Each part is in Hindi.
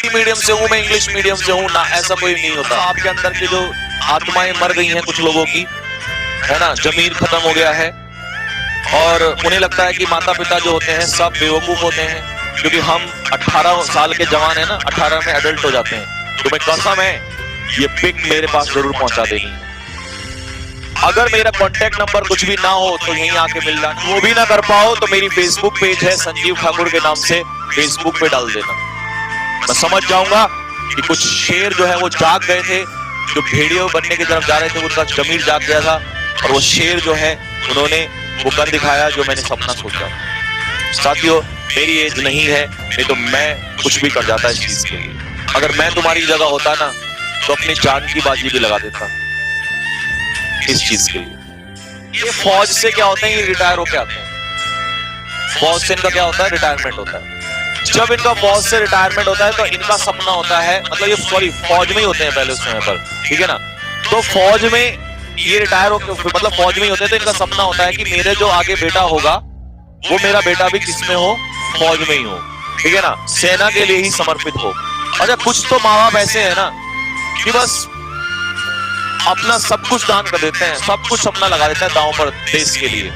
मीडियम से हूं, मैं इंग्लिश मीडियम से हूं ना, ऐसा कोई नहीं होता। आपके अंदर की जो आत्माएं मर गई हैं कुछ लोगों की, है ना, जमीर खत्म हो गया है और उन्हें लगता है कि माता पिता जो होते हैं सब बेवकूफ होते हैं, क्योंकि हम 18 साल के जवान है ना, 18 में एडल्ट हो जाते हैं। तो मैं कसम है ये पिक मेरे पास जरूर पहुंचा देनी। अगर मेरा कांटेक्ट नंबर कुछ भी ना हो तो यहीं आके मिल जाना, वो भी ना कर पाओ तो मेरी फेसबुक पेज है संजीव ठाकुर के नाम से, फेसबुक पे डाल देना। मैं समझ जाऊंगा कि कुछ शेर जो है वो जाग गए थे, जो भेड़ियों बनने की तरफ जा रहे थे, उनका जमीर जाग गया था और वो शेर जो है उन्होंने वो कर दिखाया जो मैंने सपना सोचा। साथियों, मेरी एज नहीं है, नहीं तो मैं कुछ भी कर जाता इस चीज के लिए। अगर मैं तुम्हारी जगह होता ना तो अपनी जान की बाजी भी लगा देता इस चीज के लिए। ये फौज से क्या होता है, ये रिटायर होके आते हैं। फौज से इनका क्या होता है, रिटायरमेंट होता है। जब इनका फौज से रिटायरमेंट होता है तो इनका सपना होता है, मतलब ये सॉरी फौज में ही होते हैं पहले उस समय पर, ठीक है ना। तो फौज में ये रिटायर होकर मतलब फौज में ही होते हैं, तो इनका सपना होता है कि मेरे जो आगे बेटा होगा वो मेरा बेटा भी किसमें हो, फौज में ही हो, ठीक है ना, सेना के लिए ही समर्पित हो। अच्छा, कुछ तो माँ बाप ऐसे है ना कि बस अपना सब कुछ दान कर देते हैं, सब कुछ अपना लगा देते हैं दांव पर देश के लिए।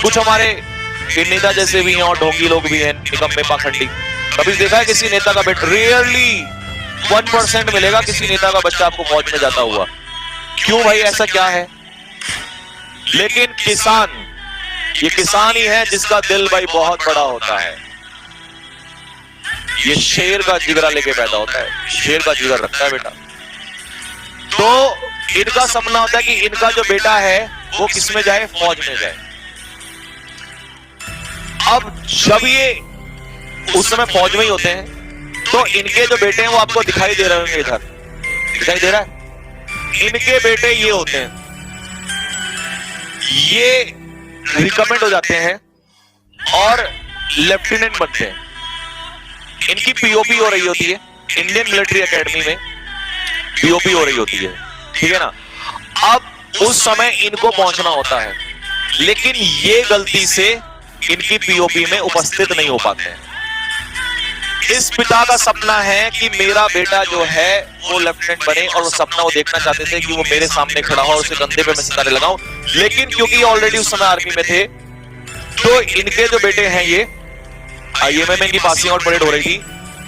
कुछ हमारे नेता जैसे भी हैं और ढोंगी लोग भी हैं, निकम्मे पाखंडी। कभी देखा है किसी नेता का बेटा? रियरली 1% मिलेगा किसी नेता का बच्चा आपको फौज में जाता हुआ। क्यों भाई, ऐसा क्या है? लेकिन किसान, ये किसान ही है जिसका दिल भाई बहुत बड़ा होता है। ये शेर का जिगरा लेके पैदा होता है, शेर का जिगर रखता है बेटा। तो इनका सपना होता है कि इनका जो बेटा है वो किसमें जाए, फौज में जाए। अब जब ये उस समय फौज में ही होते हैं तो इनके जो बेटे हैं वो आपको दिखाई दे रहे होंगे, इधर दिखाई दे रहा है। इनके बेटे ये होते हैं, ये रिकमेंड हो जाते हैं और लेफ्टिनेंट बनते हैं। इनकी पीओपी हो रही होती है इंडियन मिलिट्री एकेडमी में, पीओपी हो रही होती है, ठीक है ना। अब उस समय इनको पहुंचना होता है, लेकिन ये गलती से इनकी पीओपी में उपस्थित नहीं हो पाते हैं। इस पिता का सपना है कि मेरा बेटा जो है वो लेफ्टिनेंट बने, और वो सपना वो देखना चाहते थे कि वो मेरे सामने खड़ा हो और उसके कंधे पे मैं सितारे लगाऊं। लेकिन क्योंकि ऑलरेडी उस समय आर्मी में थे, तो इनके जो बेटे हैं ये आईएमए में इनकी पासिंग आउट परेड हो रही थी,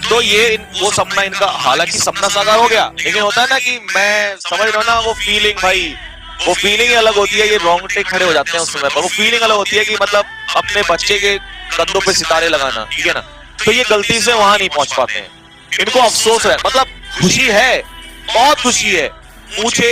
तो ये वो सपना इनका, हालांकि सपना साकार हो गया, लेकिन होता है ना कि मैं समझ रहा हूं ना, वो फीलिंग भाई, वो फीलिंग ही अलग होती है। ये रोंगटे खड़े हो जाते हैं उस समय पर, वो फीलिंग अलग होती है कि मतलब अपने बच्चे के कंधों पे सितारे लगाना, ठीक है ना। तो ये गलती से वहां नहीं पहुंच पाते हैं, इनको अफसोस है, मतलब खुशी है, बहुत खुशी है, पूछे,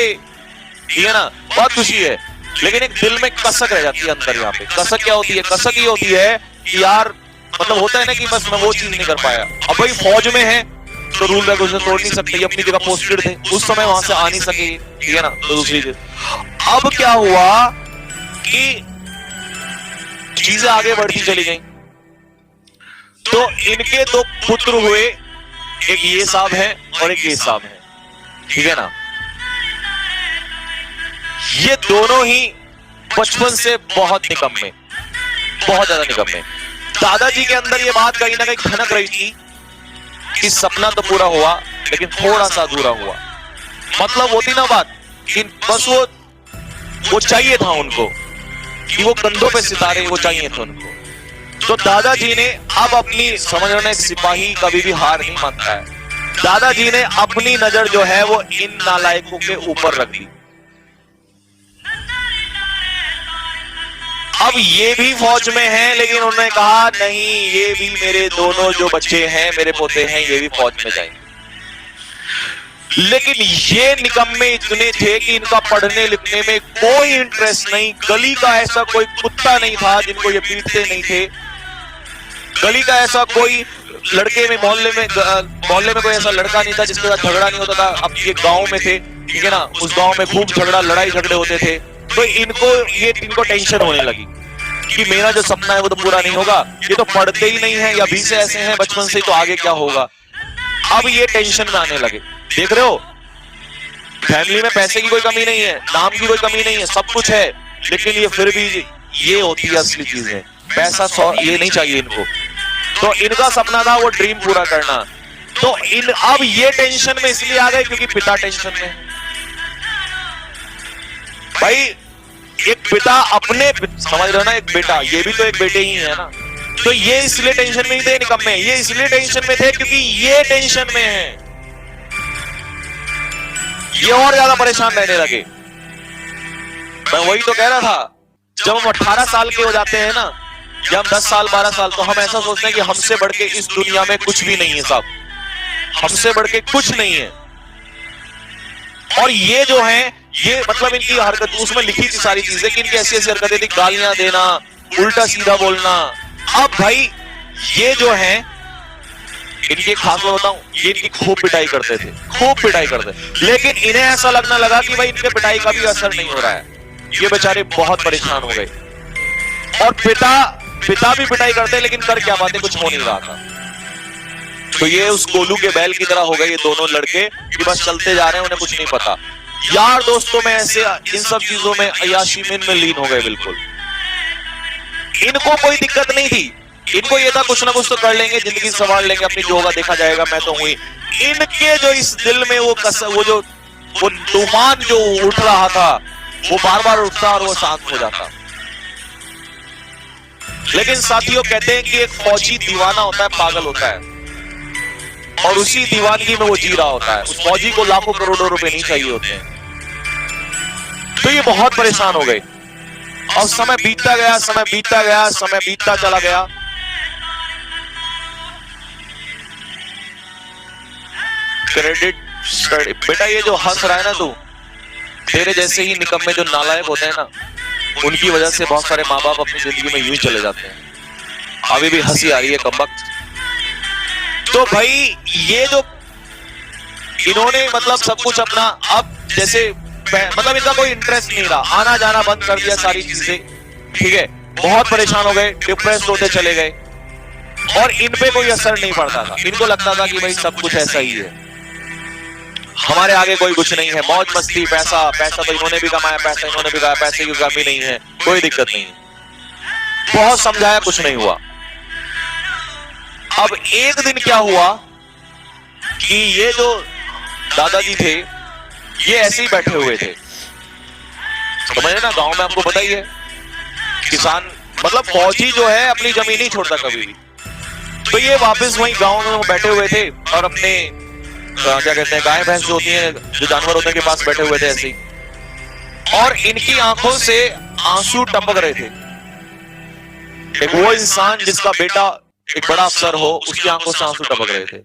ठीक है ना, बहुत खुशी है, लेकिन एक दिल में कसक रह जाती है अंदर। यहाँ पे कसक क्या होती है? कसक ये होती है कि यार, मतलब होता है ना कि बस मैं वो चीज नहीं कर पाया। अब भाई फौज में है तो रूल रेगुलेशन तोड़ नहीं सकते, ये अपनी जगह पोस्टेड थे, उस समय वहां से आ नहीं सके, ठीक है ना। तो दूसरी चीज, अब क्या हुआ कि चीजें आगे बढ़ती चली गई, तो इनके दो पुत्र हुए, एक ये साहब है और एक ये साहब है, ठीक है ना। ये दोनों ही बचपन से बहुत निकम्मे, बहुत ज्यादा निकम्मे। दादाजी के अंदर ये बात कहीं ना कहीं खनक रही थी कि सपना तो पूरा हुआ लेकिन थोड़ा सा अधूरा हुआ। मतलब होती ना बात कि बस वो चाहिए था उनको, कि वो कंधों पे सितारे वो चाहिए थे उनको। तो दादाजी ने अब अपनी, समझ रहे, एक सिपाही कभी भी हार नहीं मानता है, दादाजी ने अपनी नजर जो है वो इन नालायकों के ऊपर रख दी। अब ये भी फौज में हैं, लेकिन उन्होंने कहा नहीं, ये भी मेरे दोनों जो बच्चे हैं, मेरे पोते हैं, ये भी फौज में जाएंगे। लेकिन ये निकम्मे इतने थे कि इनका पढ़ने लिखने में कोई इंटरेस्ट नहीं। गली का ऐसा कोई कुत्ता नहीं था जिनको ये पीटते नहीं थे, गली का ऐसा कोई लड़के में, मोहल्ले में कोई ऐसा लड़का नहीं था जिसके साथ झगड़ा नहीं होता था। अब ये गांव में थे, ठीक है ना, उस गांव में खूब झगड़ा, लड़ाई झगड़े होते थे। तो इनको टेंशन होने लगी कि मेरा जो सपना है वो तो पूरा नहीं होगा, ये तो पढ़ते ही नहीं है या भी से ऐसे हैं बचपन से, तो आगे क्या होगा। अब ये टेंशन में आने लगे। देख रहे हो, फैमिली में पैसे की कोई कमी नहीं है, नाम की कोई कमी नहीं है, सब कुछ है, लेकिन ये फिर भी, ये होती है असली चीज है, पैसा ये नहीं चाहिए इनको। तो इनका सपना था वो ड्रीम पूरा करना, तो अब ये टेंशन में इसलिए आ गए क्योंकि पिता टेंशन में है। भाई एक पिता अपने, समझ रहे हो ना, एक बेटा, ये भी तो एक बेटे ही है ना। तो ये इसलिए टेंशन में नहीं थे निकम्मे, ये इसलिए टेंशन में थे क्योंकि ये टेंशन में है, ये और ज्यादा परेशान रहने लगे। मैं वही तो कह रहा था, जब हम 18 साल के हो जाते हैं ना, जब हम 10 साल 12 साल, तो हम ऐसा सोचते हैं कि हमसे बढ़ के इस दुनिया में कुछ भी नहीं है साहब, हमसे बढ़ के कुछ नहीं है। और ये जो है, ये मतलब इनकी हरकत, उसमें लिखी थी सारी चीजें कि इनकी ऐसी ऐसी हरकतें थी, गालियां देना, उल्टा सीधा बोलना। अब भाई ये जो है, इनकी खास बात बताऊं, ये इनकी खूब पिटाई करते थे, खूब पिटाई करते, लेकिन इन्हें ऐसा लगने लगा कि भाई इनके पिटाई का भी असर नहीं हो रहा है, ये बेचारे बहुत परेशान हो गए। और पिता भी पिटाई करते, लेकिन कर क्या पाते, कुछ हो नहीं रहा था। तो ये उस कोलू के बैल की तरह हो गए ये दोनों लड़के कि बस चलते जा रहे हैं, उन्हें कुछ नहीं पता। यार दोस्तों में ऐसे इन सब चीजों में, अय्याशी में लीन हो गए बिल्कुल। इनको कोई दिक्कत नहीं थी, इनको ये था कुछ ना कुछ तो कर लेंगे, जिंदगी संभाल लेंगे, अपनी जो होगा देखा जाएगा, मैं तो हुई। इनके जो इस दिल में वो तूफान जो उठ रहा था, वो बार बार उठता और वो शांत हो जाता। लेकिन साथियों, कहते हैं कि एक फौजी दीवाना होता है, पागल होता है, और उसी दीवानगी में वो जी रहा होता है। उस फौजी को लाखों करोड़ों रुपए नहीं चाहिए होते हैं। तो ये बहुत परेशान हो गए, और समय बीतता गया, समय बीतता गया, समय बीतता चला गया। क्रेडिट बेटा, ये जो हंस रहा है ना तू, तेरे जैसे ही निकम्मे जो नालायक होते हैं ना, उनकी वजह से बहुत सारे माँ बाप अपनी जिंदगी में यूं ही चले जाते हैं। अभी भी हंसी आ रही है कमबख्त। तो भाई ये जो इन्होंने मतलब सब कुछ अपना, अब जैसे मतलब इनका कोई इंटरेस्ट नहीं रहा, आना जाना बंद कर दिया, सारी चीजें, ठीक है, बहुत परेशान हो गए, डिप्रेस्ड होते चले गए, और इन पे कोई असर नहीं पड़ता था। इनको लगता था कि भाई सब कुछ ऐसा ही है, हमारे आगे कोई कुछ नहीं है, मौज मस्ती, पैसा पैसा तो इन्होंने भी कमाया, पैसा इन्होंने भी कमाया, पैसे की कमी नहीं है, कोई दिक्कत नहीं। बहुत समझाया, कुछ नहीं हुआ। अब एक दिन क्या हुआ कि ये जो दादाजी थे, ये ऐसे ही बैठे हुए थे, समझे ना, गांव में आपको पता ही है, किसान मतलब फौजी जो है अपनी जमीन नहीं छोड़ता कभी भी। तो ये वापस वहीं गांव में बैठे हुए थे, और अपने क्या कहते हैं, गाय भैंस जो होती हैं, जो जानवर होते हैं, के पास बैठे हुए थे ऐसे ही, और इनकी आंखों से आंसू टपक रहे थे। एक वो इंसान जिसका बेटा एक बड़ा अफसर हो, उसकी आंखों से आंसू टपक रहे थे।